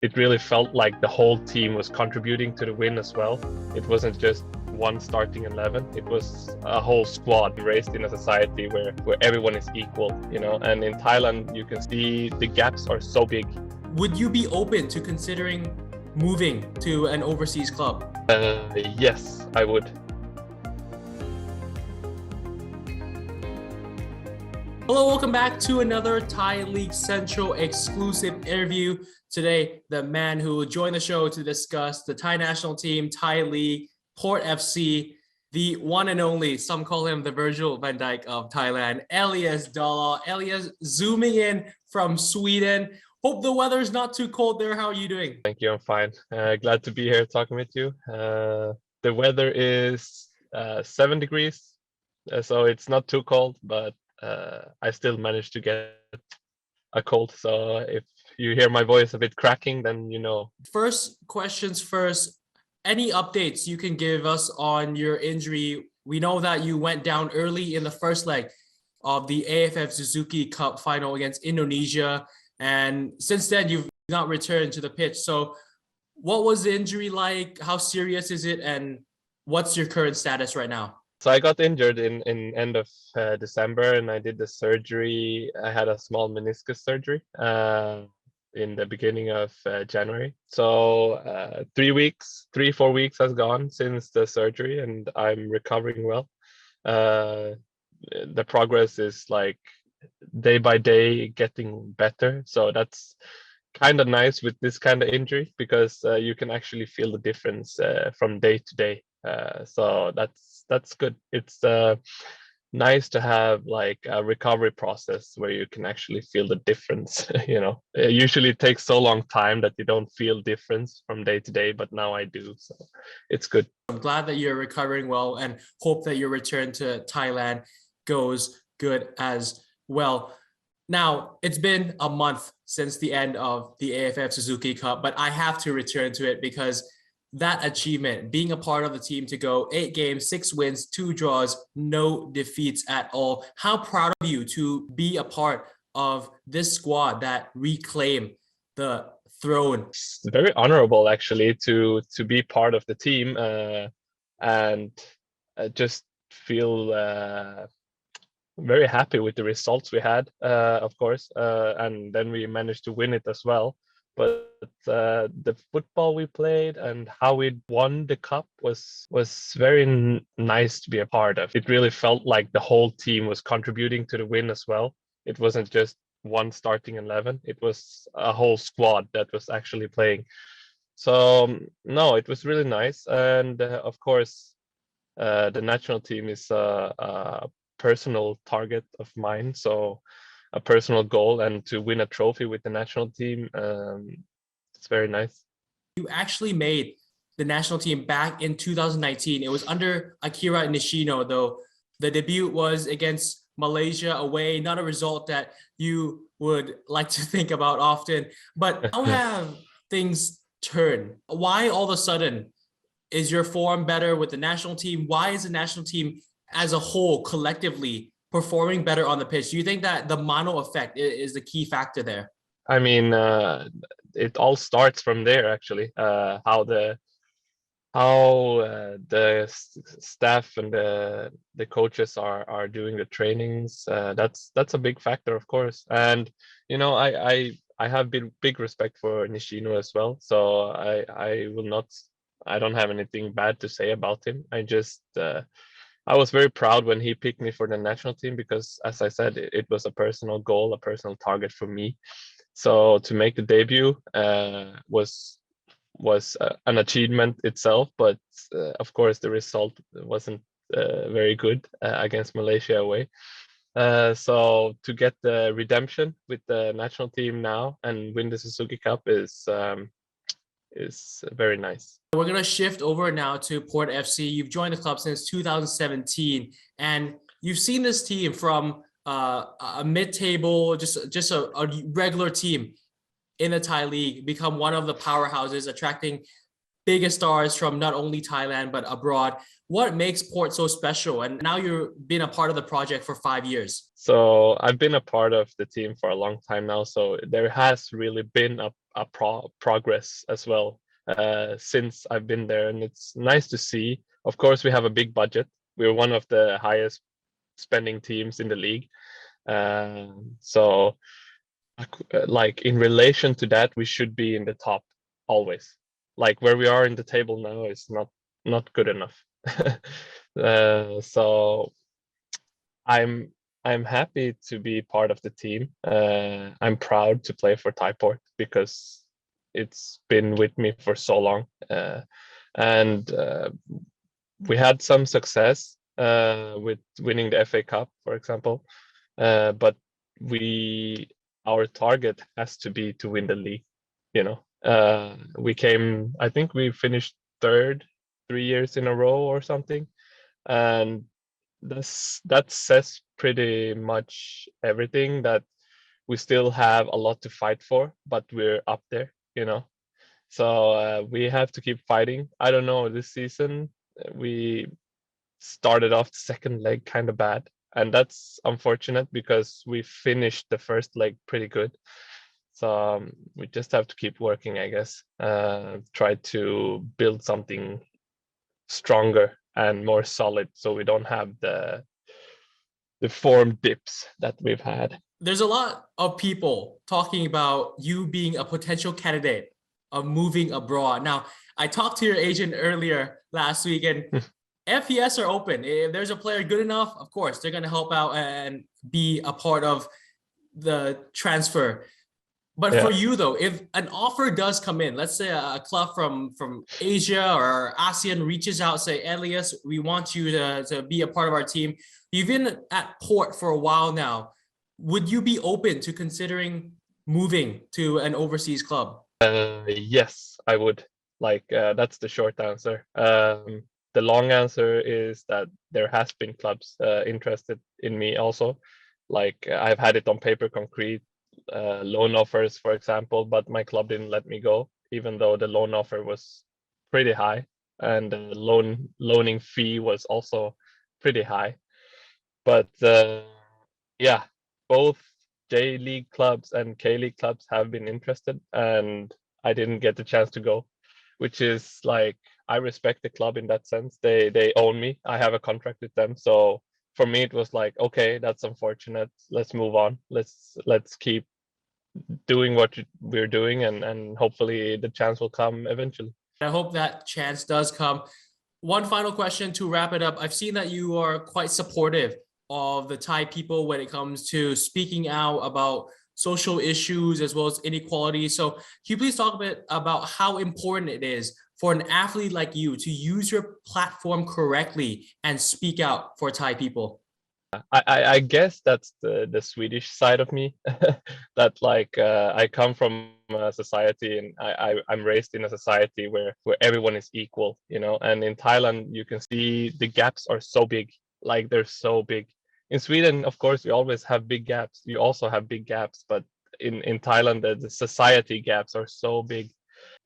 it really felt like the whole team was contributing to the win as well. It wasn't just one starting 11. It was a whole squad raised in a society where everyone is equal, and in Thailand you can see the gaps are so big. Would you be open to considering moving to an overseas club? Yes, I would. Hello, welcome back to another Thai League Central exclusive interview. Today, the man who will join the show to discuss the Thai national team, Thai League, Port FC, the one and only, some call him the Virgil van Dijk of Thailand, Elias Dolah. Elias, zooming in from Sweden. Hope the weather is not too cold there. How are you doing? Thank you, I'm fine. Glad to be here talking with you. The weather is 7 degrees, so it's not too cold, but I still managed to get a cold. So if you hear my voice a bit cracking, then you know. First questions first. Any updates you can give us on your injury? We know that you went down early in the first leg of the AFF Suzuki Cup final against Indonesia. And since then, you've not returned to the pitch. So what was the injury like? How serious is it? And what's your current status right now? So I got injured in end of December, and I did the surgery. I had a small meniscus surgery in the beginning of January. So 4 weeks has gone since the surgery, and I'm recovering well. The progress is like day by day getting better. So that's kind of nice with this kind of injury, because you can actually feel the difference from day to day. So that's good. It's nice to have like a recovery process where you can actually feel the difference. It usually takes so long time that you don't feel difference from day to day, but now I do, so it's good. I'm glad that you're recovering well and hope that your return to Thailand goes good as well. Now, it's been a month since the end of the AFF Suzuki Cup, but I have to return to it because that achievement, being a part of the team to go 8 games, 6 wins, 2 draws, no defeats at all. How proud of you to be a part of this squad that reclaim the throne. It's very honorable actually to be part of the team, and just feel very happy with the results we had, of course, and then we managed to win it as well. But the football we played and how we won the cup was very nice to be a part of. It really felt like the whole team was contributing to the win as well. It wasn't just one starting 11. It was a whole squad that was actually playing. So no, it was really nice. And of course, the national team is a personal target of mine. So a personal goal, and to win a trophy with the national team, it's very nice. You actually made the national team back in 2019. It was under Akira Nishino, though. The debut was against Malaysia away, not a result that you would like to think about often. But how have things turned? Why all of a sudden is your form better with the national team? Why is the national team as a whole collectively performing better on the pitch? Do you think that the mono effect is the key factor there? I mean, it all starts from there actually. How the staff and the coaches are doing the trainings. That's a big factor, of course. And I have big respect for Nishino as well. So I don't have anything bad to say about him. I was very proud when he picked me for the national team, because, as I said, it was a personal goal, a personal target for me. So to make the debut was an achievement itself, but of course the result wasn't very good against Malaysia away. So to get the redemption with the national team now and win the Suzuki Cup is very nice. We're going to shift over now to Port FC. You've joined the club since 2017, and you've seen this team from a mid-table, just a regular team in the Thai League, become one of the powerhouses, attracting biggest stars from not only Thailand, but abroad. What makes Port so special? And now you've been a part of the project for 5 years. So I've been a part of the team for a long time now. So there has really been a progress as well since I've been there, and it's nice to see. Of course, we have a big budget. We're one of the highest spending teams in the league, so like in relation to that, we should be in the top always. Like where we are in the table now is not good enough. So I'm happy to be part of the team. I'm proud to play for Typort because it's been with me for so long, and we had some success with winning the FA Cup, for example, but our target has to be to win the league. You know, I think we finished third 3 years in a row or something, and that says pretty much everything, that we still have a lot to fight for, but we're up there, you know. So we have to keep fighting. I don't know, this season we started off the second leg kind of bad, and that's unfortunate because we finished the first leg pretty good. So we just have to keep working, I guess. Try to build something stronger and more solid, so we don't have the form dips that we've had. There's a lot of people talking about you being a potential candidate of moving abroad. Now, I talked to your agent earlier last week, and FPS are open. If there's a player good enough, of course, they're going to help out and be a part of the transfer. But for you, though, if an offer does come in, let's say a club from Asia or ASEAN reaches out, say, Elias, we want you to be a part of our team. You've been at Port for a while now. Would you be open to considering moving to an overseas club? Yes, I would. Like, that's the short answer. The long answer is that there has been clubs interested in me also. Like, I've had it on paper concrete, loan offers, for example, but my club didn't let me go, even though the loan offer was pretty high and the loaning fee was also pretty high. But yeah, both J League clubs and K League clubs have been interested, and I didn't get the chance to go, which is like, I respect the club in that sense. They own me. I have a contract with them, so for me it was like, okay, that's unfortunate. Let's move on. Let's keep doing what we're doing, and hopefully the chance will come eventually. I hope that chance does come. One final question to wrap it up. I've seen that you are quite supportive of the Thai people when it comes to speaking out about social issues as well as inequality. So can you please talk a bit about how important it is for an athlete like you to use your platform correctly and speak out for Thai people? I guess that's the Swedish side of me. That like I come from a society, and I'm raised in a society where everyone is equal, you know. And in Thailand, you can see the gaps are so big, like they're so big. In Sweden, of course, we always have big gaps. You also have big gaps, but in Thailand, the society gaps are so big.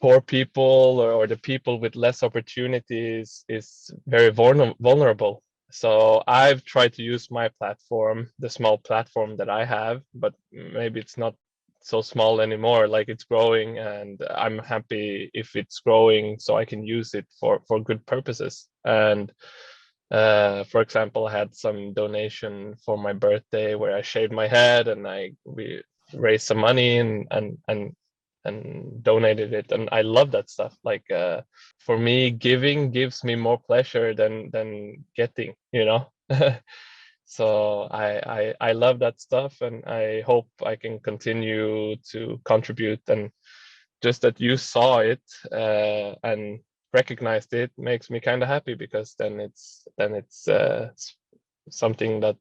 Poor people or the people with less opportunities is very vulnerable. So I've tried to use my platform, the small platform that I have, but maybe it's not so small anymore. Like, it's growing, and I'm happy if it's growing so I can use it for good purposes. And for example, I had some donation for my birthday where I shaved my head, and we raised some money and donated it, and I love that stuff. Like, for me, giving gives me more pleasure than getting, you know. So I love that stuff, and I hope I can continue to contribute. And just that you saw it and recognized it makes me kind of happy, because then it's something that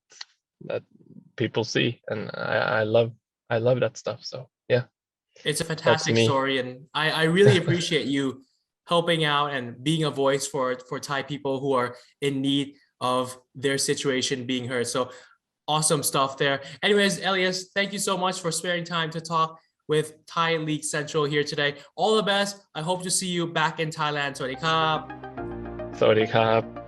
people see, and I love that stuff. So yeah. It's a fantastic story, and I really appreciate you helping out and being a voice for Thai people who are in need of their situation being heard. So awesome stuff there. Anyways, Elias, thank you so much for sparing time to talk with Thai League Central here today. All the best. I hope to see you back in Thailand. สวัสดีครับ สวัสดีครับ